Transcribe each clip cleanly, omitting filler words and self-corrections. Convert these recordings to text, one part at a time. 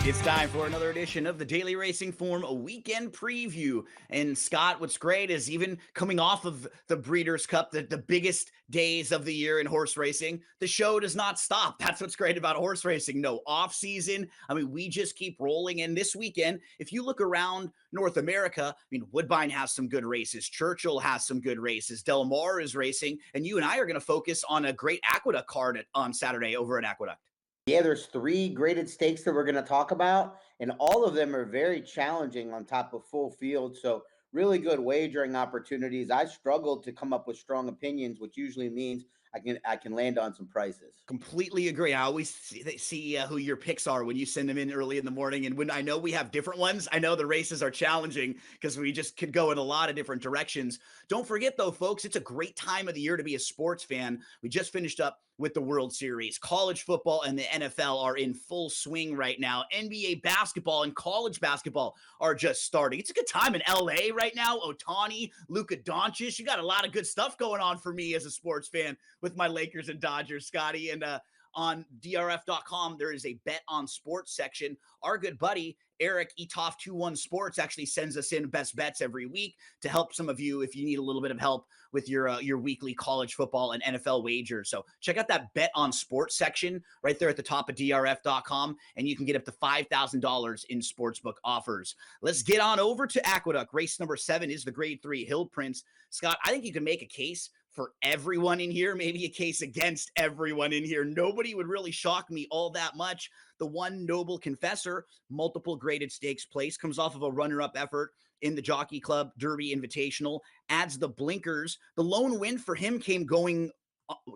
It's time for another edition of the Daily Racing Form, a weekend preview. And Scott, what's great is even coming off of the Breeders' Cup, the biggest days of the year in horse racing, the show does not stop. That's what's great about horse racing. No off season. I mean, we just keep rolling. And this weekend, if you look around North America, I mean, Woodbine has some good races. Churchill has some good races. Del Mar is racing. And you and I are going to focus on a great Aqueduct card on Saturday over at Aqueduct. Yeah, there's three graded stakes that we're going to talk about, and all of them are very challenging on top of full field. So, really good wagering opportunities. I struggled to come up with strong opinions, which usually means I can land on some prices. Completely agree. I always see who your picks are when you send them in early in the morning. And when I know we have different ones, I know the races are challenging because we just could go in a lot of different directions. Don't forget, though, folks, it's a great time of the year to be a sports fan. We just finished up with the World Series. College football and the NFL are in full swing right now. NBA basketball and college basketball are just starting. It's a good time in LA right now. Ohtani, Luka Doncic. You got a lot of good stuff going on for me as a sports fan with my Lakers and Dodgers, Scotty. And on drf.com, there is a bet on sports section. Our good buddy, Eric Etoff21 Sports, actually sends us in best bets every week to help some of you if you need a little bit of help with your weekly college football and NFL wagers. So check out that bet on sports section right there at the top of drf.com, and you can get up to $5,000 in sportsbook offers. Let's get on over to Aqueduct. Race number 7 is the Grade 3 Hill Prince. Scott, I think you can make a case for everyone in here, maybe a case against everyone in here. Nobody would really shock me all that much. The one Noble Confessor, multiple graded stakes place, comes off of a runner-up effort in the Jockey Club Derby Invitational, adds the blinkers. The lone win for him came going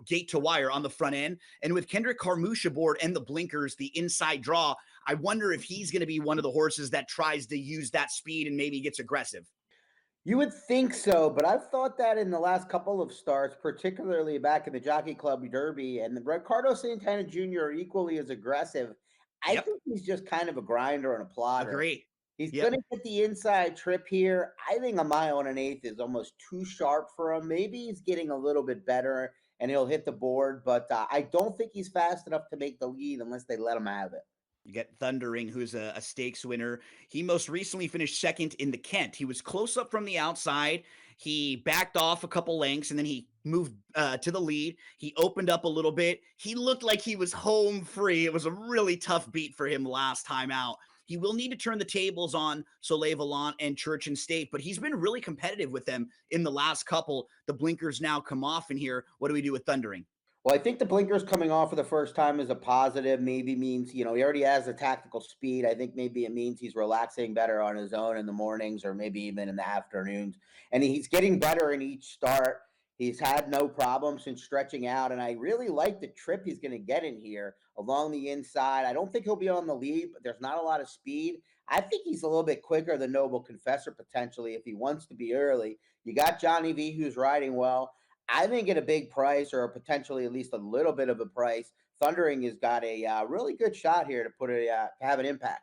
gate to wire on the front end. And with Kendrick Carmouche aboard and the blinkers, the inside draw, I wonder if he's going to be one of the horses that tries to use that speed and maybe gets aggressive. You would think so, but I've thought that in the last couple of starts, particularly back in the Jockey Club Derby, and the Ricardo Santana Jr. are equally as aggressive. I Yep. think he's just kind of a grinder and a plotter. Agree. He's Yep. going to get the inside trip here. I think a mile and an eighth is almost too sharp for him. Maybe he's getting a little bit better and he'll hit the board, but I don't think he's fast enough to make the lead unless they let him have it. You get Thundering, who's a stakes winner. He most recently finished second in the Kent. He was close up from the outside. He backed off a couple lengths, and then he moved to the lead. He opened up a little bit. He looked like he was home free. It was a really tough beat for him last time out. He will need to turn the tables on Soleil Volant and Church and State, but he's been really competitive with them in the last couple. The blinkers now come off in here. What do we do with Thundering? Well, I think the blinkers coming off for the first time is a positive. Maybe means, he already has the tactical speed. I think maybe it means he's relaxing better on his own in the mornings or maybe even in the afternoons. And he's getting better in each start. He's had no problem since stretching out. And I really like the trip he's going to get in here along the inside. I don't think he'll be on the lead, but there's not a lot of speed. I think he's a little bit quicker than Noble Confessor potentially if he wants to be early. You got Johnny V, who's riding well. I think at a big price or potentially at least a little bit of a price, Thundering has got a really good shot here to have an impact.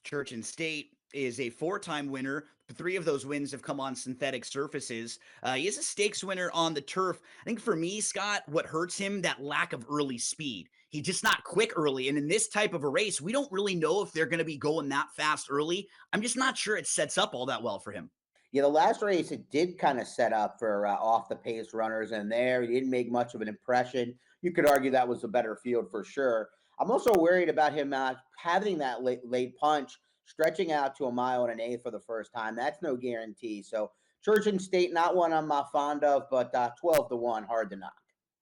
Church and State is a 4-time winner. 3 of those wins have come on synthetic surfaces. He is a stakes winner on the turf. I think for me, Scott, what hurts him, that lack of early speed. He's just not quick early. And in this type of a race, we don't really know if they're going to be going that fast early. I'm just not sure it sets up all that well for him. Yeah, the last race, it did kind of set up for off-the-pace runners in there. He didn't make much of an impression. You could argue that was a better field for sure. I'm also worried about him having that late punch, stretching out to a mile and an eighth for the first time. That's no guarantee. So Church and State, not one I'm fond of, but 12-1, hard to knock.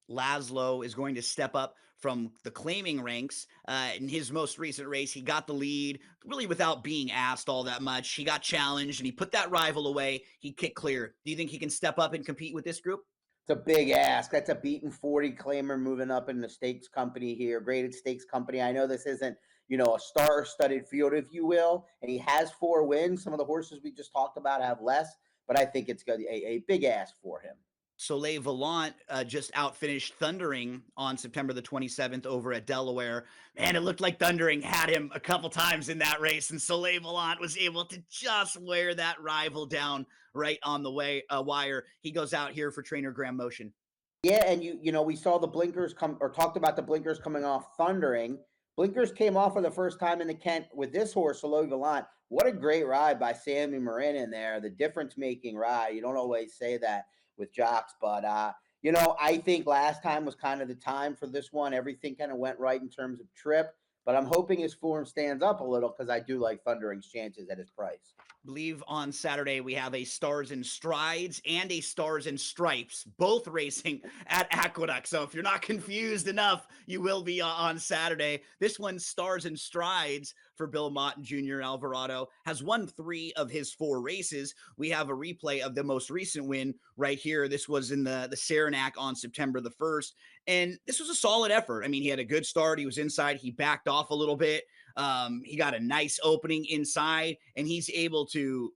Laszlo is going to step up from the claiming ranks. In his most recent race, he got the lead really without being asked all that much. He got challenged and he put that rival away. He kicked clear. Do you think he can step up and compete with this group? It's a big ask. That's a beaten 40 claimer moving up in the stakes company here, graded stakes company. I know this isn't, a star-studded field, if you will, and he has 4 wins. Some of the horses we just talked about have less, but I think it's got a big ask for him. Soleil Volant just outfinished Thundering on September the 27th over at Delaware. Man, it looked like Thundering had him a couple times in that race, and Soleil Volant was able to just wear that rival down right on the wire. He goes out here for trainer Graham Motion. Yeah, and we saw the blinkers talked about the blinkers coming off Thundering. Blinkers came off for the first time in the Kent with this horse, Solo Gallant. What a great ride by Sammy Marin in there. The difference making ride. You don't always say that with jocks, but I think last time was kind of the time for this one. Everything kind of went right in terms of trip, but I'm hoping his form stands up a little because I do like Thundering's chances at his price. Believe on Saturday we have a Stars and Strides and a Stars and Stripes, both racing at Aqueduct. So if you're not confused enough, you will be on Saturday. This one, Stars and Strides for Bill Mott Jr. Alvarado, has won 3 of his 4 races. We have a replay of the most recent win right here. This was in the Saranac on September the 1st. And this was a solid effort. I mean, he had a good start. He was inside. He backed off a little bit. He got a nice opening inside, and he's able to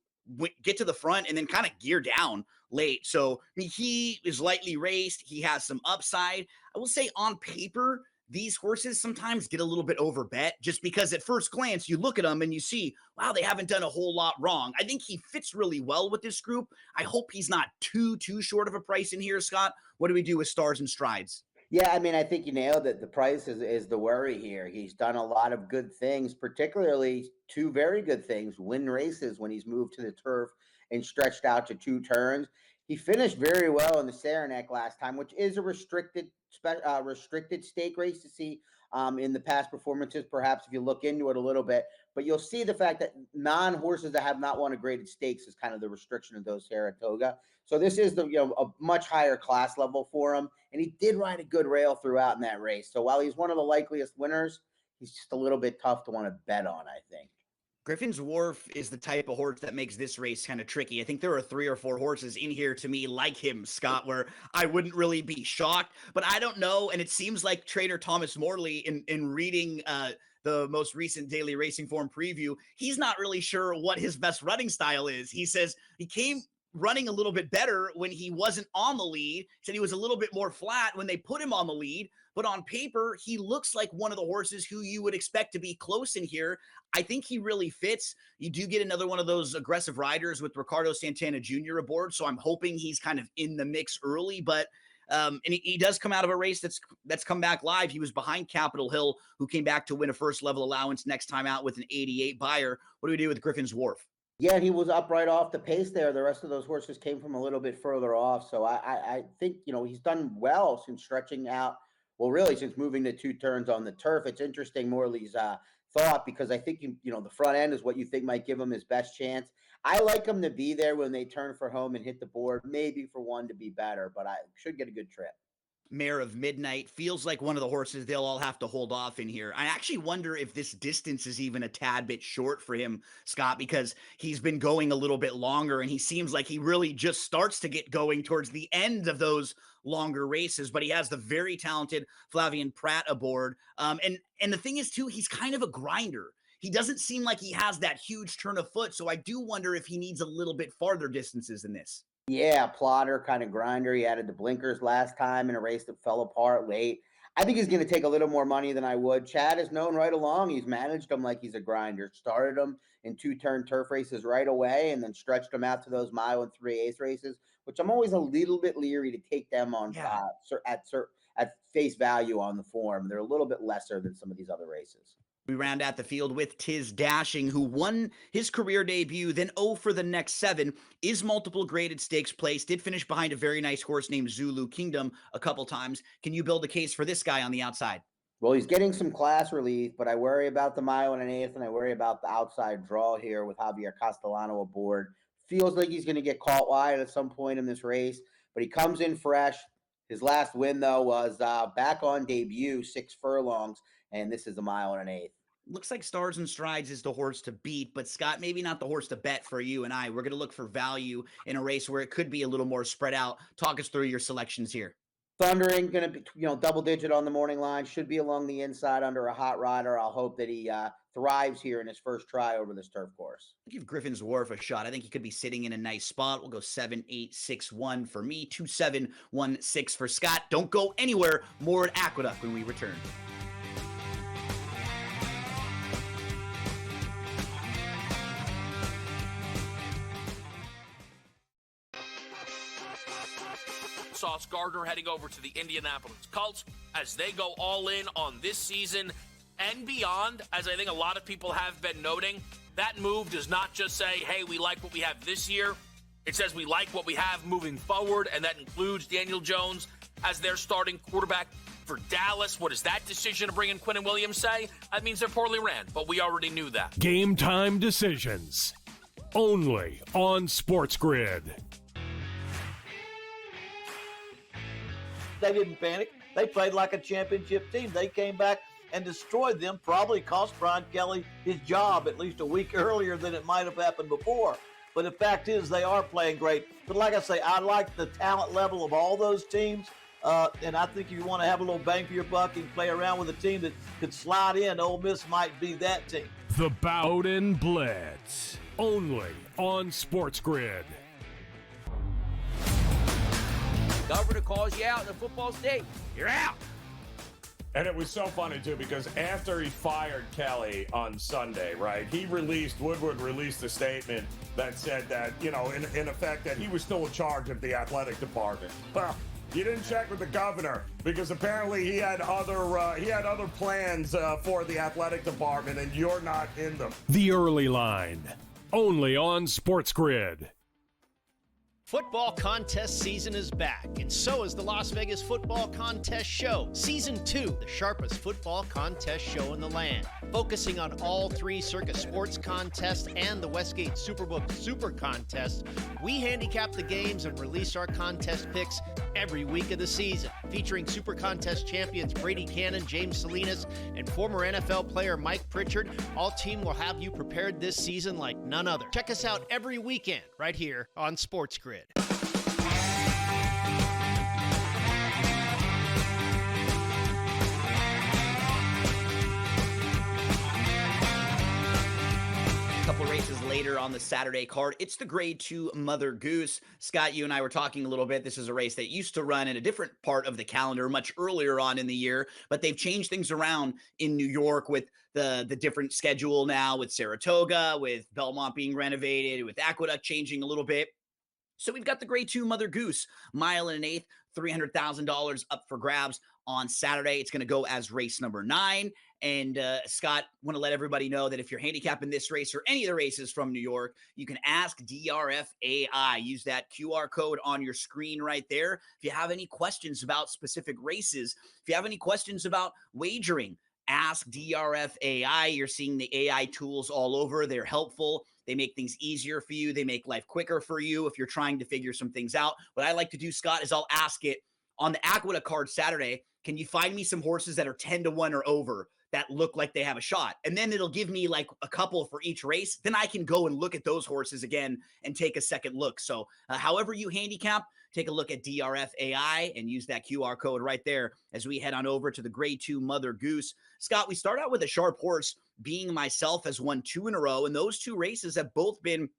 get to the front and then kind of gear down late. So I mean, he is lightly raced. He has some upside. I will say on paper, these horses sometimes get a little bit overbet just because at first glance you look at them and you see, wow, they haven't done a whole lot wrong. I think he fits really well with this group. I hope he's not too short of a price in here, Scott. What do we do with Stars and Strides? Yeah, I mean, I think you nailed it. The price is the worry here. He's done a lot of good things, particularly 2 very good things, win races when he's moved to the turf and stretched out to 2 turns. He finished very well in the Saranac last time, which is a restricted stake race to see in the past performances, perhaps if you look into it a little bit. But you'll see the fact that non-horses that have not won a graded stakes is kind of the restriction of those Saratoga. So this is a much higher class level for him, and he did ride a good rail throughout in that race. So while he's one of the likeliest winners, he's just a little bit tough to want to bet on, I think. Griffin's Wharf is the type of horse that makes this race kind of tricky. I think there are 3 or 4 horses in here to me like him, Scott, where I wouldn't really be shocked, but I don't know. And it seems like trainer Thomas Morley in reading the most recent daily racing form preview, he's not really sure what his best running style is. He says he came running a little bit better when he wasn't on the lead. Said he was a little bit more flat when they put him on the lead, but on paper, he looks like one of the horses who you would expect to be close in here. I think he really fits. You do get another one of those aggressive riders with Ricardo Santana Jr. aboard, so I'm hoping he's kind of in the mix early, but and he does come out of a race that's come back live. He was behind Capitol Hill, who came back to win a first level allowance next time out with an 88 buyer. What do we do with Griffin's Wharf? Yeah, he was up right off the pace there. The rest of those horses came from a little bit further off. So I think, he's done well since stretching out. Well, really, since moving to 2 turns on the turf. It's interesting, Morley's thought, because I think, the front end is what you think might give him his best chance. I like him to be there when they turn for home and hit the board, maybe for 1 to be better, but I should get a good trip. Mare of Midnight feels like one of the horses they'll all have to hold off in here. I actually wonder if this distance is even a tad bit short for him, Scott, because he's been going a little bit longer and he seems like he really just starts to get going towards the end of those longer races, but he has the very talented Flavian Pratt aboard. And the thing is too, he's kind of a grinder. He doesn't seem like he has that huge turn of foot. So I do wonder if he needs a little bit farther distances than this. Yeah, plotter, kind of grinder. He added the blinkers last time in a race that fell apart late. I think he's going to take a little more money than I would. Chad is known right along. He's managed him like he's a grinder. Started him in 2-turn turf races right away and then stretched him out to those mile and 3/8 races, which I'm always a little bit leery to take them on Yeah. at face value on the form. They're a little bit lesser than some of these other races. We round out the field with Tiz Dashing, who won his career debut, then 0 for the next 7, is multiple graded stakes place, did finish behind a very nice horse named Zulu Kingdom a couple times. Can you build a case for this guy on the outside? Well, he's getting some class relief, but I worry about the mile and an eighth, and I worry about the outside draw here with Javier Castellano aboard. Feels like he's going to get caught wide at some point in this race, but he comes in fresh. His last win, though, was back on debut, 6 furlongs, and this is a mile and an eighth. Looks like Stars and Strides is the horse to beat, but Scott, maybe not the horse to bet for you and I. We're going to look for value in a race where it could be a little more spread out. Talk us through your selections here. Thundering, going to be, double digit on the morning line, should be along the inside under a hot rider. I'll hope that he thrives here in his first try over this turf course. I'll give Griffin's Wharf a shot. I think he could be sitting in a nice spot. We'll go 7-8-6-1 for me, 2-7-1-6 for Scott. Don't go anywhere. More at Aqueduct when we return. Sauce Gardner heading over to the Indianapolis Colts as they go all in on this season and beyond, as I think a lot of people have been noting, that move does not just say, hey, we like what we have this year. It says we like what we have moving forward, and that includes Daniel Jones as their starting quarterback for Dallas. What does that decision to bring in Quinnen Williams say? That means they're poorly ran, but we already knew that. Game time decisions. Only on SportsGrid. They didn't panic. They played like a championship team. They came back and destroyed them, probably cost Brian Kelly his job at least a week earlier than it might have happened before. But the fact is they are playing great. But like I say, I like the talent level of all those teams. And I think if you want to have a little bang for your buck and play around with a team that could slide in, Ole Miss might be that team. The Bowden Blitz. Only on SportsGrid. Governor calls you out in a football state. You're out. And it was so funny, too, because after he fired Kelly on Sunday, right, Woodward released a statement that said that, in effect, that he was still in charge of the athletic department. Well, you didn't check with the governor because apparently he had other plans for the athletic department, and you're not in them. The Early Line. Only on SportsGrid. Football contest season is back, and so is the Las Vegas Football Contest Show. Season 2, the sharpest football contest show in the land. Focusing on all 3 Circa Sports contests and the Westgate Superbook Super Contest, we handicap the games and release our contest picks every week of the season. Featuring Super Contest champions Brady Cannon, James Salinas, and former NFL player Mike Pritchard, all team will have you prepared this season like none other. Check us out every weekend right here on SportsGrid. Couple races later on the Saturday card, it's the Grade 2 Mother Goose. Scott, you and I were talking a little bit. This is a race that used to run in a different part of the calendar much earlier on in the year, but they've changed things around in New York with the different schedule now, with Saratoga, with Belmont being renovated, with Aqueduct changing a little bit. So we've got the Grade 2 Mother Goose, mile and an eighth, $300,000 up for grabs on Saturday. It's going to go as race number 9. And Scott, want to let everybody know that if you're handicapping this race or any of the races from New York, you can ask DRFAI. Use that QR code on your screen right there. If you have any questions about specific races, if you have any questions about wagering, ask DRFAI. You're seeing the AI tools all over. They're helpful. They make things easier for you. They make life quicker for you if you're trying to figure some things out. What I like to do, Scott, is I'll ask it on the Aqueduct card Saturday, can you find me some horses that are 10-1 or over that look like they have a shot? And then it'll give me like a couple for each race. Then I can go and look at those horses again and take a second look. So however you handicap, take a look at DRFAI and use that QR code right there as we head on over to the Grade 2 Mother Goose. Scott, we start out with a sharp horse, Being Myself has won 2 in a row. And those 2 races have both been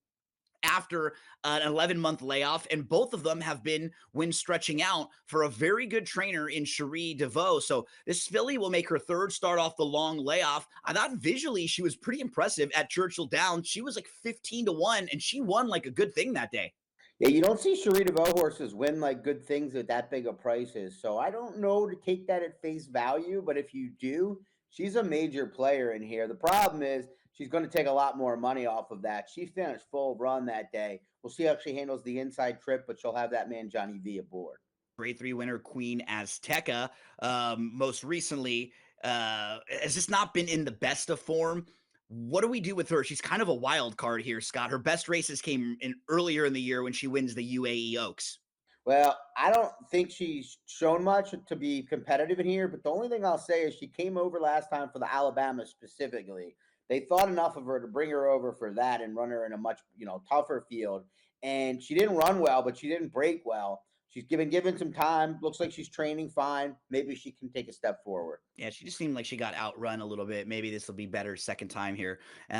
after an 11-month layoff, and both of them have been when stretching out for a very good trainer in Cherie DeVoe. So this filly will make her 3rd start off the long layoff. I thought visually she was pretty impressive at Churchill Downs. She was like 15-1, and she won like a good thing that day. Yeah, you don't see Cherie DeVoe horses win like good things at that big of prices. So I don't know to take that at face value, but if you do, she's a major player in here. The problem is she's going to take a lot more money off of that. She finished full run that day. We'll see how she handles the inside trip, but she'll have that man Johnny V aboard. Grade 3 winner Queen Azteca. Most recently, has this not been in the best of form? What do we do with her? She's kind of a wild card here, Scott. Her best races came in earlier in the year when she wins the UAE Oaks. Well, I don't think she's shown much to be competitive in here, but the only thing I'll say is she came over last time for the Alabama specifically. They thought enough of her to bring her over for that and run her in a much, tougher field. And she didn't run well, but she didn't break well. She's given some time. Looks like she's training fine. Maybe she can take a step forward. Yeah, she just seemed like she got outrun a little bit. Maybe this will be better second time here.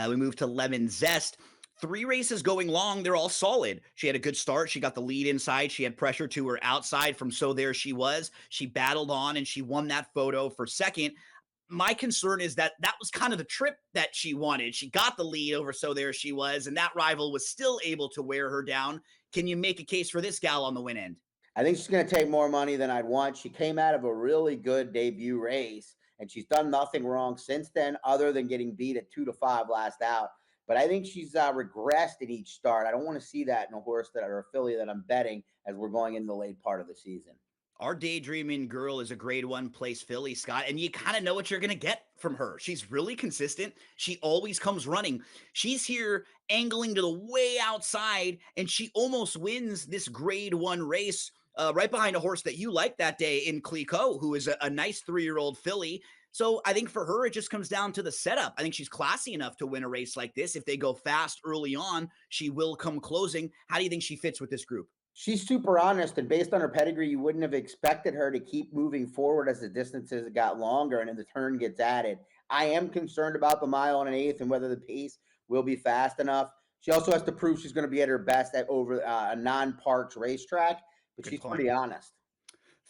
We move to Lemon Zest. 3 races going long. They're all solid. She had a good start. She got the lead inside. She had pressure to her outside from So There She Was. She battled on and she won that photo for second. My concern is that was kind of the trip that she wanted. She got the lead over So There She Was, and that rival was still able to wear her down. Can you make a case for this gal on the win end? I think she's going to take more money than I'd want. She came out of a really good debut race, and she's done nothing wrong since then other than getting beat at 2-5 last out. But I think she's regressed in each start. I don't want to see that in a horse that or a filly that I'm betting as we're going into the late part of the season. Our daydreaming girl is a grade 1 place filly, Scott, and you kind of know what you're going to get from her. She's really consistent. She always comes running. She's here angling to the way outside, and she almost wins this grade 1 race right behind a horse that you like that day in Cliquot, who is a nice 3-year-old filly. So I think for her, it just comes down to the setup. I think she's classy enough to win a race like this. If they go fast early on, she will come closing. How do you think she fits with this group? She's super honest, and based on her pedigree, you wouldn't have expected her to keep moving forward as the distances got longer and the turn gets added. I am concerned about the 1.125 and whether the pace will be fast enough. She also has to prove she's going to be at her best at over a non-parks racetrack, but Good she's point. pretty honest.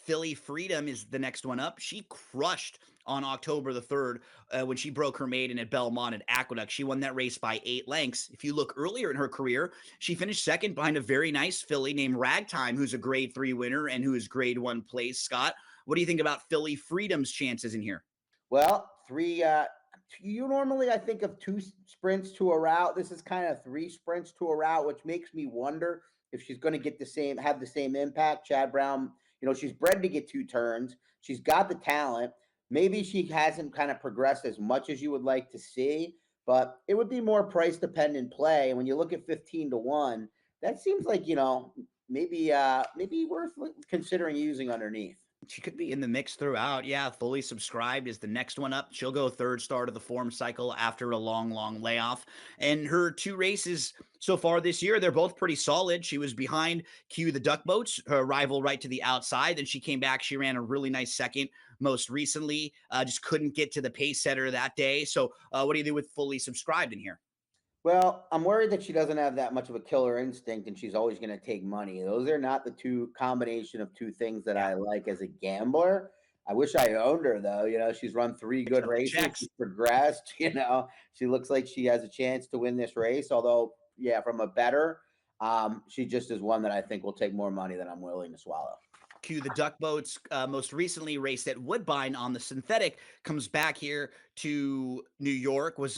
Philly Freedom is the next one up. She crushed on October the 3rd when she broke her maiden at Belmont at Aqueduct. She won that race by 8 lengths. If you look earlier in her career, she finished second behind a very nice filly named Ragtime, who's a grade 3 winner and who is grade 1 place. Scott, what do you think about Philly Freedom's chances in here? Well, you normally, I think of 2 sprints to a route. This is kind of 3 sprints to a route, which makes me wonder if she's going to get have the same impact. Chad Brown, she's bred to get 2 turns. She's got the talent. Maybe she hasn't kind of progressed as much as you would like to see, but it would be more price dependent play. And when you look at 15-1, that seems like, maybe worth considering using underneath. She could be in the mix throughout. Yeah, Fully Subscribed is the next one up. She'll go 3rd start of the form cycle after a long layoff. And her 2 races so far this year, they're both pretty solid. She was behind Q the Duck Boats, her rival right to the outside. Then she came back. She ran a really nice second most recently. Just couldn't get to the pace setter that day. So what do you do with Fully Subscribed in here? Well, I'm worried that she doesn't have that much of a killer instinct and she's always going to take money. Those are not the combination of 2 things that I like as a gambler. I wish I owned her though. She's run 3 good races. She's progressed. She looks like she has a chance to win this race. Although, yeah, from a bettor, she just is one that I think will take more money than I'm willing to swallow. Q the Duck Boats most recently raced at Woodbine on the synthetic, comes back here to New York, was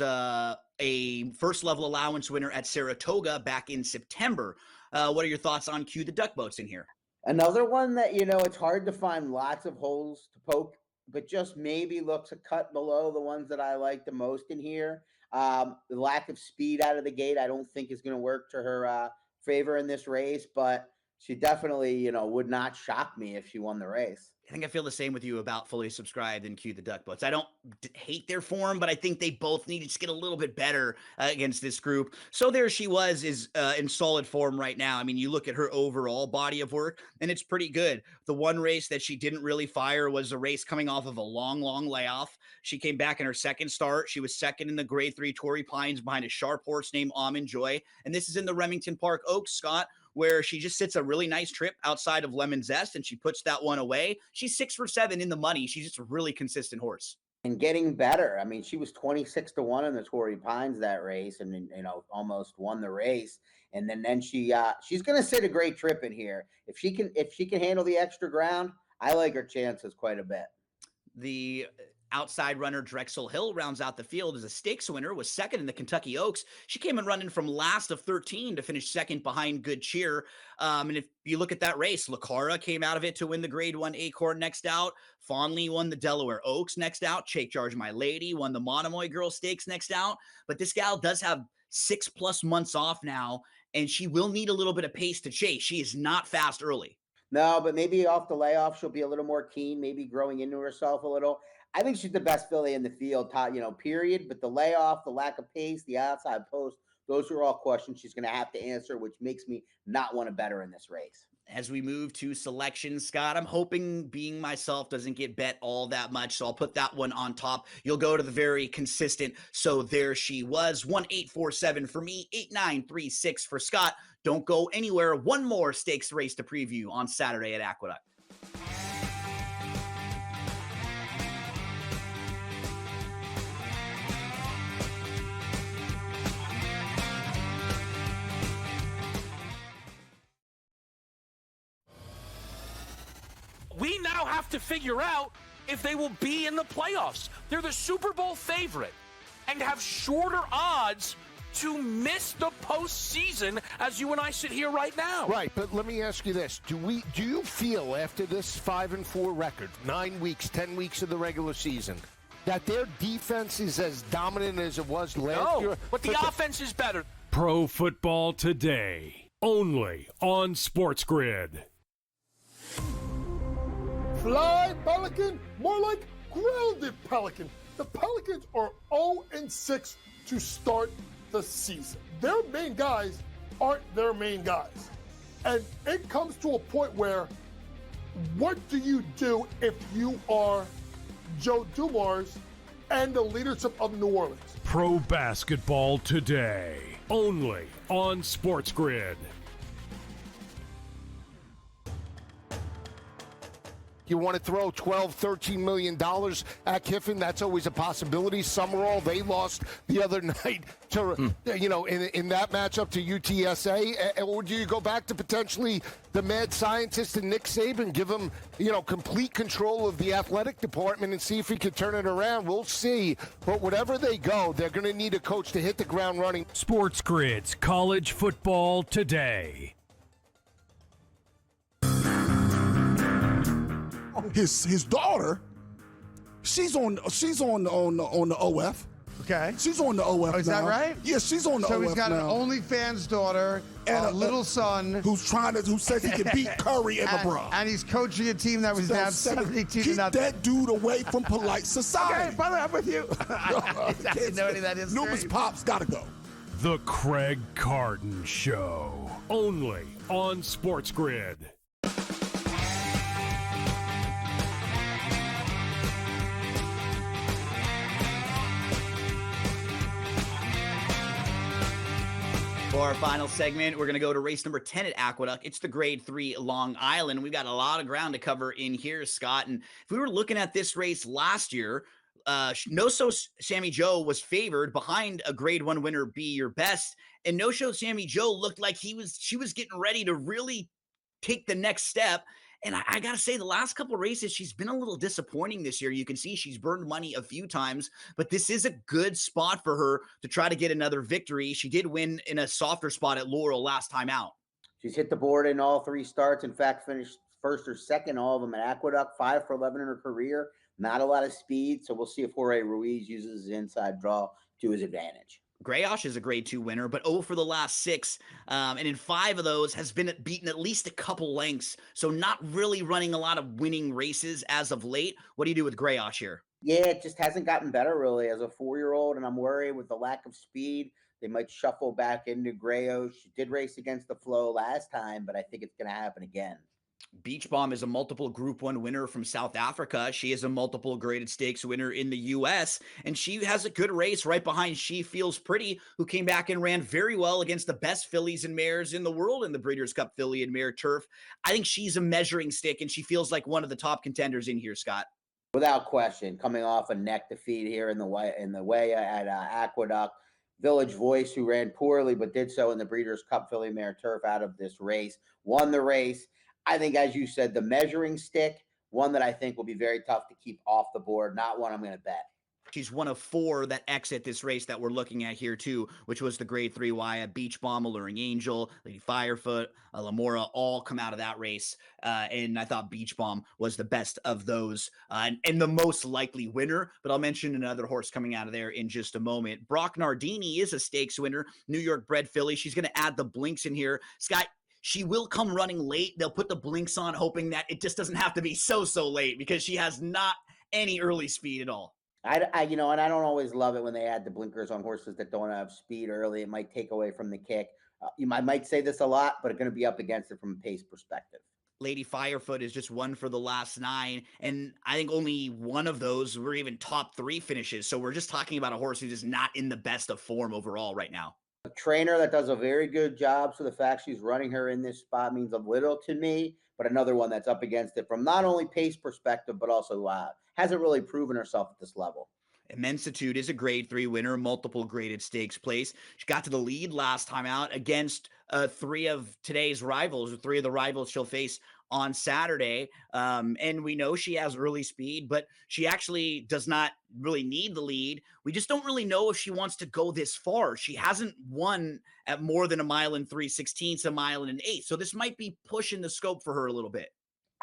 a first level allowance winner at Saratoga back in September. What are your thoughts on Q the Duck Boats in here? Another one that, it's hard to find lots of holes to poke, but just maybe looks a cut below the ones that I like the most in here. The lack of speed out of the gate, I don't think is going to work to her favor in this race, but she definitely, would not shock me if she won the race. I think I feel the same with you about Fully Subscribed and Q the Duck Boats. I don't hate their form, but I think they both need to just get a little bit better against this group. So there she is in solid form right now. I mean, you look at her overall body of work, and it's pretty good. The one race that she didn't really fire was a race coming off of a long layoff. She came back in her 2nd start. She was 2nd in the grade 3 Torrey Pines behind a sharp horse named Almond Joy. And this is in the Remington Park Oaks, Scott, where she just sits a really nice trip outside of Lemon Zest and she puts that one away. She's 6 for 7 in the money. She's just a really consistent horse. And getting better. I mean, she was 26-1 in the Torrey Pines that race and, almost won the race. And then she's going to sit a great trip in here. If she can handle the extra ground, I like her chances quite a bit. The outside runner Drexel Hill rounds out the field as a stakes winner, was 2nd in the Kentucky Oaks. She came in running from last of 13 to finish 2nd behind Good Cheer. And if you look at that race, Lucara came out of it to win the grade 1 Acorn next out. Fondley won the Delaware Oaks next out. Shake Charge My Lady won the Monomoy Girl Stakes next out. But this gal does have 6+ months off now, and she will need a little bit of pace to chase. She is not fast early. No, but maybe off the layoff, she'll be a little more keen, maybe growing into herself a little. I think she's the best filly in the field, period. But the layoff, the lack of pace, the outside post, those are all questions she's going to have to answer, which makes me not want to bet her in this race. As we move to selection, Scott, I'm hoping Being Myself doesn't get bet all that much, so I'll put that one on top. You'll go to the very consistent So There She Was. 1-8-4-7 for me, 8-9-3-6 for Scott. Don't go anywhere. One more stakes race to preview on Saturday at Aqueduct. We now have to figure out if they will be in the playoffs. They're the Super Bowl favorite and have shorter odds to miss the postseason as you and I sit here right now. Right, but let me ask you this. Do you feel after this 5-4 record, 9 weeks, 10 weeks of the regular season, that their defense is as dominant as it was last year? But the offense is better. Pro Football Today, only on SportsGrid. Fly Pelican, more like grounded Pelican. The Pelicans are 0-6 to start the season. Their main guys aren't their main guys. And it comes to a point where, what do you do if you are Joe Dumars and the leadership of New Orleans? Pro Basketball Today, only on SportsGrid. You want to throw $12, $13 million at Kiffin? That's always a possibility. Summerall, they lost the other night to, in that matchup to UTSA. Or do you go back to potentially the mad scientist and Nick Saban, give him, complete control of the athletic department and see if he can turn it around? We'll see. But whatever they go, they're going to need a coach to hit the ground running. SportsGrid's College Football Today. His daughter, she's on the OF. Okay. She's on the OF. Is that right? Yeah, she's on the OF. So he's got now. an OnlyFans daughter and a little son who says he can beat Curry and LeBron. And he's coaching a team that was down 72 to Keep nothing. that dude away from polite society. Okay, by the way, I'm with you. I didn't know any of that is. Numa's pops gotta go. The Craig Carton Show, only on SportsGrid. For our final segment, we're going to go to race number 10 at Aqueduct. It's the Grade 3 Long Island. We've got a lot of ground to cover in here, Scott. And if we were looking at this race last year, No-So Sammy Joe was favored behind a Grade 1 winner, Be Your Best. And No-Show Sammy Joe looked like she was getting ready to really take the next step. And I got to say, the last couple of races, she's been a little disappointing this year. You can see she's burned money a few times, but this is a good spot for her to try to get another victory. She did win in a softer spot at Laurel last time out. She's hit the board in all three starts. In fact, finished first or second, all of them at Aqueduct, 5 for 11 in her career. Not a lot of speed, so we'll see if Jorge Ruiz uses his inside draw to his advantage. Grayosh is a Grade 2 winner, but 0 for the last 6. And in 5 of those has been beaten at least a couple lengths. So not really running a lot of winning races as of late. What do you do with Grayosh here? Yeah, it just hasn't gotten better really as a 4-year-old. And I'm worried with the lack of speed. They might shuffle back into Grayosh. She did race against the flow last time, but I think it's going to happen again. Beach Bomb is a multiple Group 1 winner from South Africa. She is a multiple graded stakes winner in the U.S., and she has a good race right behind She Feels Pretty, who came back and ran very well against the best fillies and mares in the world in the Breeders' Cup Filly and Mare Turf. I think she's a measuring stick, and she feels like one of the top contenders in here, Scott. Without question, coming off a neck defeat here in the way at Aqueduct. Village Voice, who ran poorly but did so in the Breeders' Cup Filly Mare Turf out of this race, won the race. I think, as you said, the measuring stick, one that I think will be very tough to keep off the board, not one I'm going to bet. She's one of 4 that exit this race that we're looking at here, too, which was the Grade 3 Wyatt, Beach Bomb, Alluring Angel, Lady Firefoot, Lamora, all come out of that race. And I thought Beach Bomb was the best of those and the most likely winner. But I'll mention another horse coming out of there in just a moment. Brock Nardini is a stakes winner, New York bred filly. She's going to add the blinks in here. Scott, she will come running late. They'll put the blinks on, hoping that it just doesn't have to be so late because she has not any early speed at all. And I don't always love it when they add the blinkers on horses that don't have speed early. It might take away from the kick. I might say this a lot, but it's going to be up against it from a pace perspective. Lady Firefoot is just 1 for the last 9, and I think only one of those were even top 3 finishes. So we're just talking about a horse who's just not in the best of form overall right now. A trainer that does a very good job, so the fact she's running her in this spot means a little to me, but another one that's up against it from not only pace perspective, but also hasn't really proven herself at this level. Immensitude is a grade 3 winner, multiple graded stakes place. She got to the lead last time out against 3 of today's rivals, or 3 of the rivals she'll face on Saturday. And we know she has early speed, but she actually does not really need the lead. We just don't really know if she wants to go this far. She hasn't won at more than a mile and 3/16, a mile and an eighth. So this might be pushing the scope for her a little bit.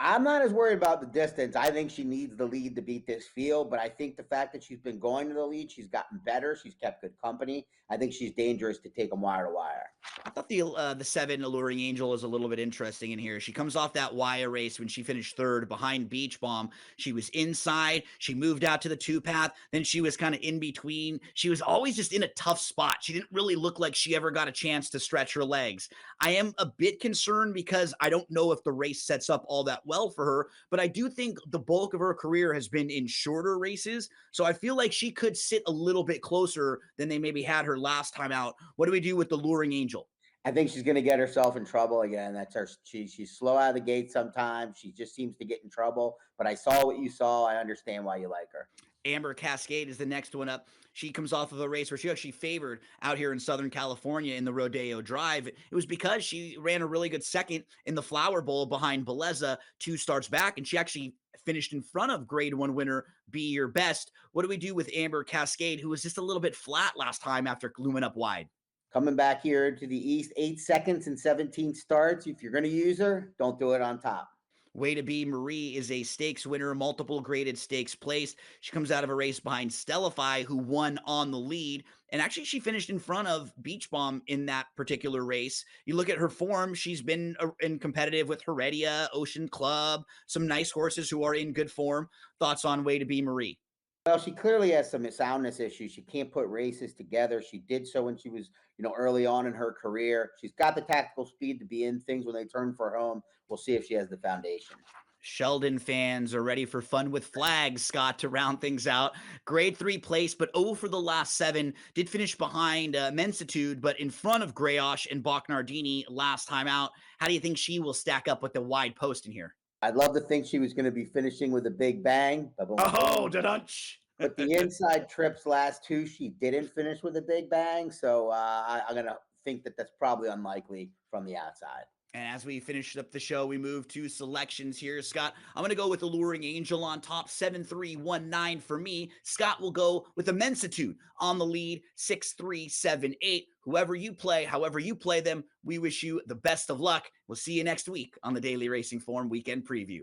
I'm not as worried about the distance. I think she needs the lead to beat this field, but I think the fact that she's been going to the lead, she's gotten better, she's kept good company. I think she's dangerous to take them wire to wire. I thought the 7 Alluring Angel is a little bit interesting in here. She comes off that wire race when she finished 3rd behind Beach Bomb. She was inside. She moved out to the 2 path. Then she was kind of in between. She was always just in a tough spot. She didn't really look like she ever got a chance to stretch her legs. I am a bit concerned because I don't know if the race sets up all that well for her, but I do think the bulk of her career has been in shorter races. So I feel like she could sit a little bit closer than they maybe had her last time out. What do we do with the Alluring Angel? I think she's going to get herself in trouble again. That's her. She's slow out of the gate sometimes. She just seems to get in trouble. But I saw what you saw. I understand why you like her. Amber Cascade is the next one up. She comes off of a race where she actually favored out here in Southern California in the Rodeo Drive. It was because she ran a really good second in the Flower Bowl behind Beleza 2 starts back, and she actually finished in front of grade 1 winner Be Your Best. What do we do with Amber Cascade, who was just a little bit flat last time after looming up wide? Coming back here to the East, 8 seconds and 17 starts. If you're going to use her, don't do it on top. Way to Be Marie is a stakes winner, multiple graded stakes placed. She comes out of a race behind Stellify, who won on the lead. And actually, she finished in front of Beach Bomb in that particular race. You look at her form, she's been in competitive with Heredia, Ocean Club, some nice horses who are in good form. Thoughts on Way to Be Marie? Well, she clearly has some soundness issues. She can't put races together. She did so when she was, early on in her career. She's got the tactical speed to be in things when they turn for home. We'll see if she has the foundation. Sheldon fans are ready for fun with flags, Scott, to round things out. Grade 3 place, but 0 for the last 7. Did finish behind Immensitude, but in front of Greyosh and Bocnardini last time out. How do you think she will stack up with the wide post in here? I'd love to think she was going to be finishing with a big bang. Oh, da-dunch. But the inside trips last 2, she didn't finish with a big bang. So I'm going to think that that's probably unlikely from the outside. And as we finish up the show, we move to selections here. Scott, I'm going to go with Alluring Angel on top, 7-3-1-9 for me. Scott will go with Immensitude on the lead, 6-3-7-8. Whoever you play, however you play them, we wish you the best of luck. We'll see you next week on the Daily Racing Form Weekend Preview.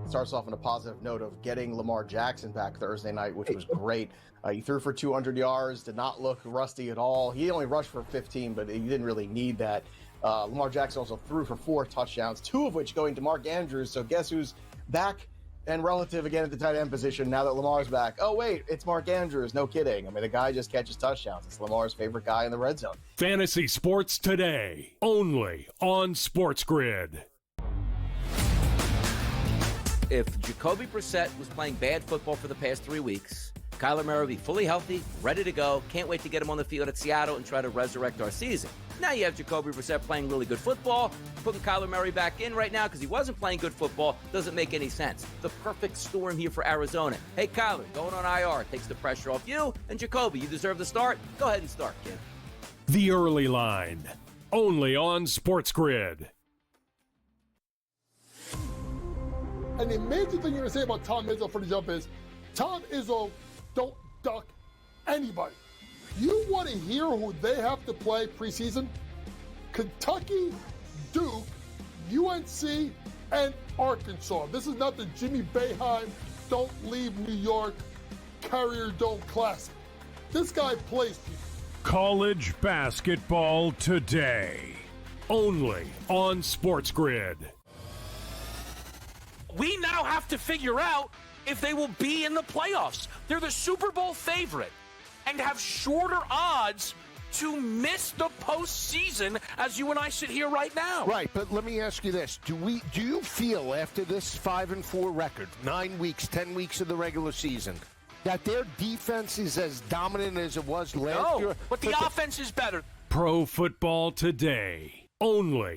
Starts off on a positive note of getting Lamar Jackson back Thursday night, which was great. He threw for 200 yards, did not look rusty at all. He only rushed for 15, but he didn't really need that. Lamar Jackson also threw for 4 touchdowns, 2 of which going to Mark Andrews. So guess who's back and relative again at the tight end position now that Lamar's back? Oh, wait, it's Mark Andrews. No kidding. I mean, the guy just catches touchdowns. It's Lamar's favorite guy in the red zone. Fantasy Sports Today, only on SportsGrid. If Jacoby Brissett was playing bad football for the past 3 weeks, Kyler Murray will be fully healthy, ready to go. Can't wait to get him on the field at Seattle and try to resurrect our season. Now you have Jacoby Brissett playing really good football. Putting Kyler Murray back in right now because he wasn't playing good football doesn't make any sense. The perfect storm here for Arizona. Hey, Kyler, going on IR takes the pressure off you. And Jacoby, you deserve the start. Go ahead and start, kid. The Early Line, only on SportsGrid. And the major thing you're going to say about Tom Izzo for the jump is, Tom Izzo don't duck anybody. You want to hear who they have to play preseason? Kentucky, Duke, UNC, and Arkansas. This is not the Jimmy Boeheim Don't Leave New York Carrier Dome Classic. This guy plays people. College basketball today, only on SportsGrid. We now have to figure out if they will be in the playoffs. They're the Super Bowl favorite and have shorter odds to miss the postseason as you and I sit here right now. Right, but let me ask you this. Do you feel after this 5-4 record, 9 weeks, 10 weeks of the regular season, that their defense is as dominant as it was last year? No, but the offense is better. Pro Football Today. Only